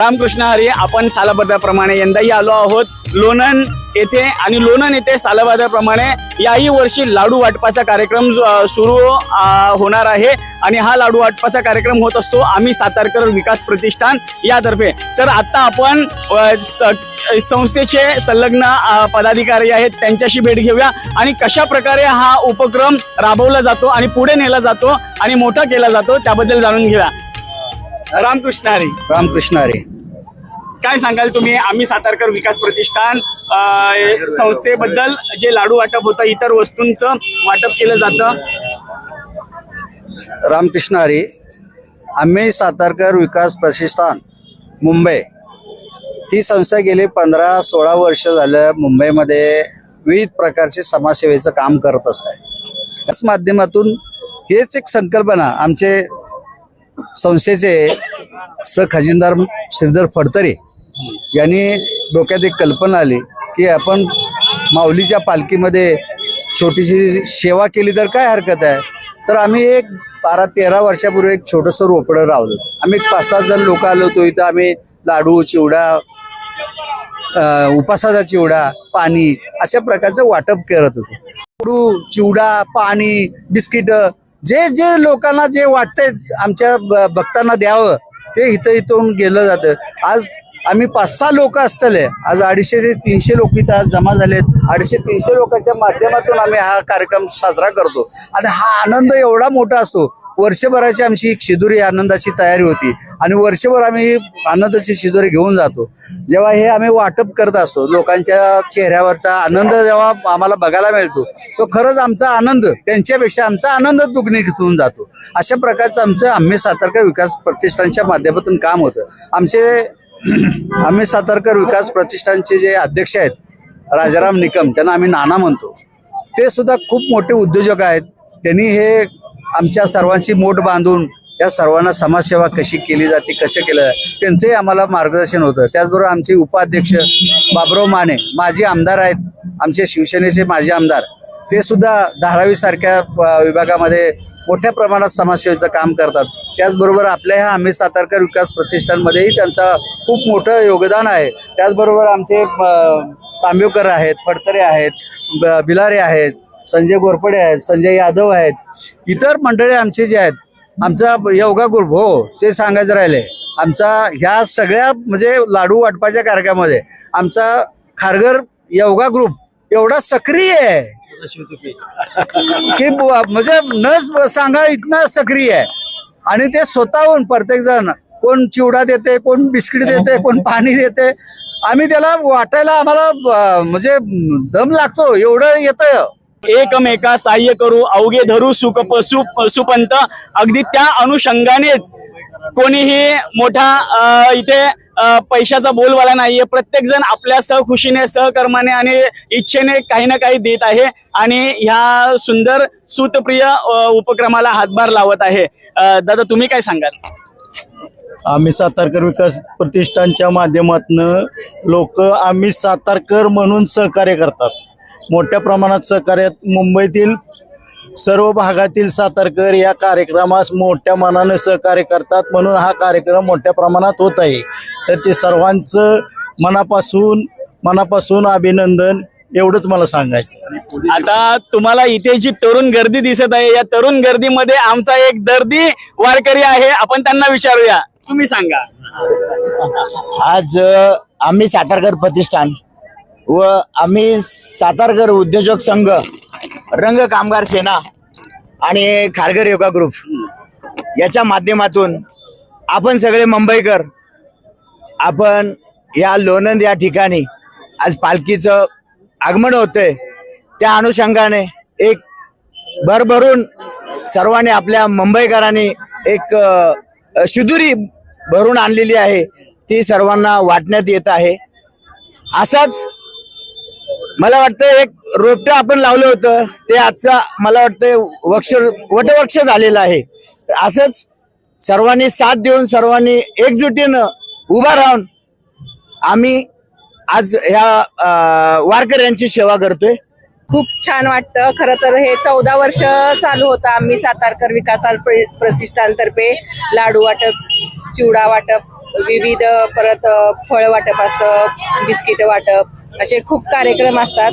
रामकृष्ण हरी. आपण सालाबादाप्रमाणे यंदाही आलो आहोत लोणंद येथे आणि लोणंद येथे सालाबादाप्रमाणे याही वर्षी लाडू वाटपाचा कार्यक्रम सुरू होणार आहे आणि हा लाडू वाटपाचा कार्यक्रम होत असतो आम्ही सातारकर विकास प्रतिष्ठान यातर्फे. तर आता आपण संस्थेचे संलग्न पदाधिकारी आहेत त्यांच्याशी भेट घेऊया आणि कशा प्रकारे हा उपक्रम राबवला जातो आणि पुढे नेला जातो आणि मोठा केला जातो त्याबद्दल जाणून घेऊया. रामकृष्ण हरी. रामकृष्ण हरी. काय सांगाल तुम्ही आम्ही सातारकर विकास प्रतिष्ठान संस्थेबद्दल जे लाडू वाटप होतं इतर वस्तूंचं वाटप केलं जातं? रामकृष्ण हरी. आम्ही सातारकर विकास प्रतिष्ठान मुंबई ही संस्था गेली 15-16 वर्ष झालं मुंबईमध्ये विविध प्रकारचे समाजसेवेचं काम करत असते. त्याच माध्यमातून हेच एक संकल्पना आमचे संस्थेचे खजिनदार श्रीधर फडतरे यांनी डोक्यात एक कल्पना आली की आपण माऊलीच्या पालखीमध्ये छोटीशी सेवा केली तर काय हरकत आहे. तर आम्ही एक 12-13 वर्षापूर्वी एक छोटंसं रोपडं लावलं. आम्ही 5-6 जण लोक आलो होतो. इथं आम्ही लाडू, चिवडा, उपासाचा चिवडा, पाणी अशा प्रकारचं वाटप करत होतो. लाडू, चिवडा, पाणी, बिस्किट जे जे लोकांना जे वाटतंय आमच्या भक्तांना द्यावं ते इथून गेलं जातं. आज आम्ही 5-6 लोक असतले. आज 250 ते 300 लोक इथं आज जमा झालेत. 250-300 लोकांच्या माध्यमातून आम्ही हा कार्यक्रम साजरा करतो आणि हा आनंद एवढा मोठा असतो. वर्षभराची आमची शिदोरी आनंदाची तयारी होती आणि वर्षभर आम्ही आनंदाची शिदोरी घेऊन जातो. जेव्हा हे आम्ही वाटप करत असतो लोकांच्या चेहऱ्यावरचा आनंद जेव्हा आम्हाला बघायला मिळतो तो खरंच आमचा आनंद त्यांच्यापेक्षा आमचा आनंद दुगणी घेऊन जातो. अशा प्रकारचं आमचं आम्ही सातारकर विकास प्रतिष्ठानच्या माध्यमातून काम होतं. आम्ही सातारकर विकास प्रतिष्ठानचे जे अध्यक्ष आहेत राजाराम निकम, त्यांना आम्ही नाना म्हणतो, ते सुद्धा खूप मोठे उद्योजक आहेत. त्यांनी हे आमच्या सर्वांची मोठ बांधून या सर्वांना समाजसेवा कशी केली जाते कसं केलं त्यांचंही आम्हाला मार्गदर्शन होतं. त्याचबरोबर आमचे उपाध्यक्ष बाबराव माने माजी आमदार आहेत, आमचे शिवसेनेचे माजी आमदार, ते सुद्धा धारावी सारख्या विभागामध्ये मोठ्या प्रमाणात समाजसेवेचं काम करतात. त्याचबरोबर आपल्या ह्या आम्ही सातारकर विकास प्रतिष्ठानमध्येही त्यांचा खूप मोठं योगदान आहे. त्याचबरोबर आमचे तांबेकर आहेत, फडतरे आहेत, बिलारे आहेत, संजय गोरपडे आहेत, संजय यादव आहेत, इतर मंडळी आमचे जे आहेत, आमचा योगा ग्रुप, हो ते सांगायचं राहिले, आमचा ह्या सगळ्या म्हणजे लाडू वाटपाच्या कार्यक्रमामध्ये आमचा खारघर योगा ग्रुप एवढा सक्रिय आहे की म्हणजे न सांगा इतना सक्रिय आहे. आणि ते स्वतःहून प्रत्येक जण कोण चिवडा देते, कोण बिस्किट देते, कोण पाणी देते. आम्ही त्याला वाटायला आम्हाला म्हणजे दम लागतो एवढं येतं. एकमेका सहाय्य करू अवघे धरू सुपंत. अगदी त्या अनुषंगानेच कोणीही मोठा इथे पैशाचा बोलवाला नाहीये. प्रत्येक जण आपल्या सहखुशीने, सहकर्माने आणि इच्छेने काही ना काही देत आहे आणि ह्या सुंदर सूतप्रिय उपक्रमाला हातभार लावत आहे. दादा तुम्ही काय सांगाल? आम्ही सातारकर विकास प्रतिष्ठानच्या माध्यमातून लोक आम्ही सातारकर म्हणून सहकार्य करतात. मोठ्या प्रमाणात सहकार्यात मुंबईतील सर्व भागातील सातारकर या कार्यक्रमास मोठ्या मनाने सहकार्य करतात म्हणून हा कार्यक्रम मोठ्या प्रमाणात होत आहे. तर ते सर्वांचं मनापासून अभिनंदन एवढंच मला सांगायचं. आता तुम्हाला इथे जी तरुण गर्दी दिसत आहे या तरुण गर्दीमध्ये आमचा एक दर्दी वारकरी आहे, आपण त्यांना विचारूया. तुम्ही सांगा. आज आम्ही सातारकर प्रतिष्ठान व आम्ही सातारकर उद्योजक संघ, रंग कामगार सेना आणि खारघर योगा ग्रुप याच्या माध्यमातून आपण सगळे मुंबईकर आपण या लोणंद या ठिकाणी आज पालखीचं आगमन होतंय. त्या अनुषंगाने एक भरभरून सर्वांनी आपल्या मुंबईकरांनी एक शिदोरी भरून आणलेली आहे, ती सर्वांना वाटण्यात येत आहे. असाच मला वाटतं एक रोपटं आपण लावलं होतं ते आजचा मला वाटतं वटवृक्ष झालेलं आहे. असंच सर्वांनी साथ देऊन सर्वांनी एकजुटीनं उभा राहून आम्ही आज ह्या वारकऱ्यांची सेवा करतोय. खूप छान वाटतं. खरं तर हे 14 वर्ष चालू होतं आम्ही सातारकर विकास प्रतिष्ठानतर्फे लाडू वाटप, चिवडा वाटप विविध परत फळ वाटप असतं, बिस्किट वाटप, असे खूप कार्यक्रम असतात.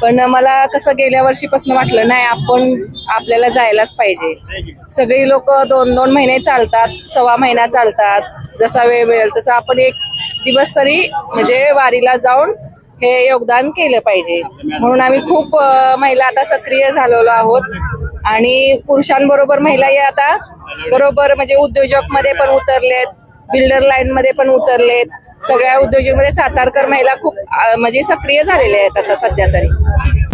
पण मला कसं गेल्या वर्षीपासून वाटलं नाही, आपल्याला जायलाच पाहिजे. सगळी लोक 2-2 महिने चालतात, 1.25 महिना चालतात. जसा वेळ मिळेल तसा आपण एक दिवस तरी म्हणजे वारीला जाऊन हे योगदान केलं पाहिजे. म्हणून आम्ही खूप महिला आता सक्रिय झालेलो आहोत आणि पुरुषांबरोबर महिलाही आता बरोबर म्हणजे उद्योजक मध्ये पण उतरलेत, बिल्डर लाईन मध्ये पण उतरलेत. सगळ्या उद्योजक मध्ये सातारकर महिला खूप म्हणजे सक्रिय झालेल्या आहेत आता सध्या तरी.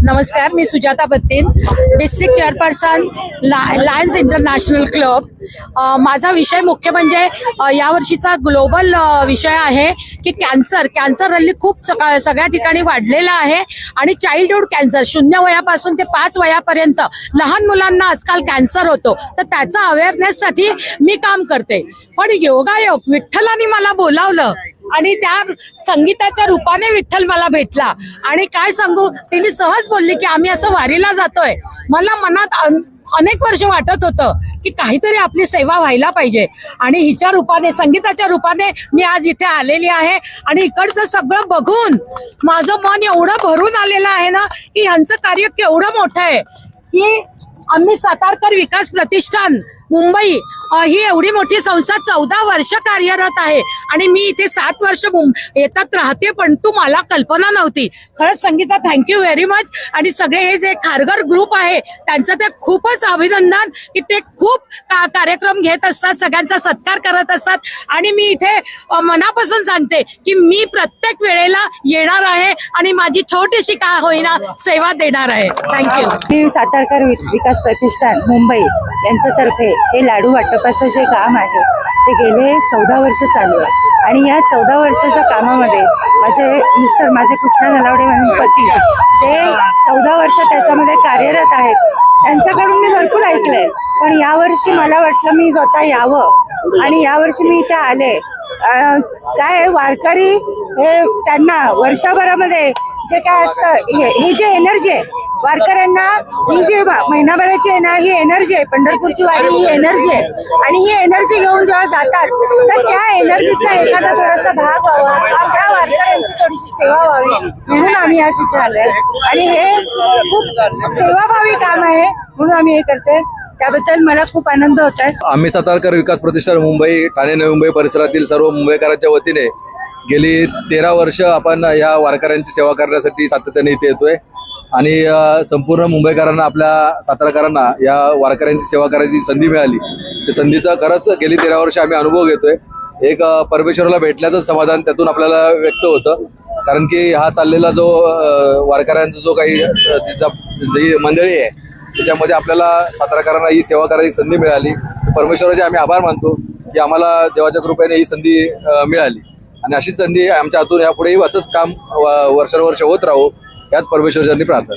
नमस्कार, मी Sujata Battin, district chairperson lions international club. माझा विषय मुख्य म्हणजे यावर्षीचा ग्लोबल विषय आहे की कॅन्सर हल्ली खूप सगळ्या ठिकाणी वाढलेला आहे आणि चाइल्डहुड कॅन्सर 0 वयापासून ते 5 वयापर्यंत लहान मुलांना आजकाल कॅन्सर होतो. तर त्याचा अवेअरनेससाठी मी काम करते. पण योगायोग विठ्ठलाने मला बोलावलं आणि त्या संगीताच्या रूपाने विठ्ठल मला भेटला आणि काय सांगू, तिने सहज बोलली की आम्ही असं वारीला जातोय. मला मनात अनेक वर्ष वाटत होतं की काहीतरी आपली सेवा व्हायला पाहिजे आणि हिच्या रूपाने, संगीताच्या रूपाने मी आज इथे आलेली आहे. आणि इकडचं सगळं बघून माझं मन एवढं भरून आलेलं आहे ना की ह्यांचं कार्य केवढं मोठं आहे की आम्ही सातारकर विकास प्रतिष्ठान मुंबई ही एवढी मोठी संस्था 14 वर्ष कार्यरत आहे आणि मी इथे 7 वर्ष येतात राहते. पण मला कल्पना नव्हती. खरंच संगीता, थँक्यू व्हेरी मच. आणि सगळे हे जे खारघर ग्रुप आहे त्यांचं ते खूपच अभिनंदन की ते खूप कार्यक्रम घेत असतात, सगळ्यांचा सत्कार करत असतात. आणि मी इथे मनापासून सांगते की मी प्रत्येक वेळेला येणार आहे आणि माझी छोटीशी का होईना सेवा देणार आहे. थँक्यू. मी सातारकर विकास प्रतिष्ठान मुंबई यांच्यातर्फे हे लाडू वाटपाचं जे काम आहे ते गेले 14 वर्ष चालू आहे. आणि या 14 वर्षाच्या कामामध्ये माझे कृष्णा नलावडे म्हणून पती ते 14 वर्ष त्याच्यामध्ये कार्यरत आहेत. त्यांच्याकडून मी भरपूर ऐकलंय. पण यावर्षी मला वाटलं मी स्वतः यावं आणि यावर्षी मी इथे आले. काय वारकरी हे त्यांना वर्षभरामध्ये जे काय असतं ही जी एनर्जी आहे वारकऱ्यांना, ही जी महिनाभराची आहे ना, ही एनर्जी आहे. पंढरपूरची वारी ही एनर्जी आहे आणि ही एनर्जी घेऊन जेव्हा जातात तर त्या एनर्जीचा एखादा थोडासा भाग व्हावा, त्या वारकऱ्यांची थोडीशी सेवा व्हावी म्हणून आम्ही आज इथे आलोय. आणि हे खूप सेवाभावी काम आहे म्हणून आम्ही हे करतोय. त्याबद्दल मला खूप आनंद होत आहे. आम्ही सातारकर विकास प्रतिष्ठान मुंबई, ठाणे नवी मुंबई परिसरातील सर्व मुंबईकरांच्या वतीने गेली 13 वर्ष आपण या वारकऱ्यांची सेवा करण्यासाठी सातत्याने इथे येतोय आणि संपूर्ण मुंबईकरांना, आपल्या सातारकरांना या वारकऱ्यांची सेवा करायची संधी मिळाली. त्या संधीचा खरंच गेली 13 वर्ष आम्ही अनुभव घेतोय. एक परमेश्वराला भेटल्याचं समाधान त्यातून आपल्याला व्यक्त होतं. कारण की हा चाललेला जो वारकऱ्यांचा जो काही जी मंडळी आहे त्याच्यामध्ये आपल्याला सातारकरांना ही सेवा करायची संधी मिळाली. परमेश्वराचे आम्ही आभार मानतो की आम्हाला देवाच्या कृपेने ही संधी मिळाली आणि अशीच संधी आमच्या हातून यापुढेही असंच काम वर्षानुवर्ष होत राहू याच परमेश्वरांनी प्रार्थना.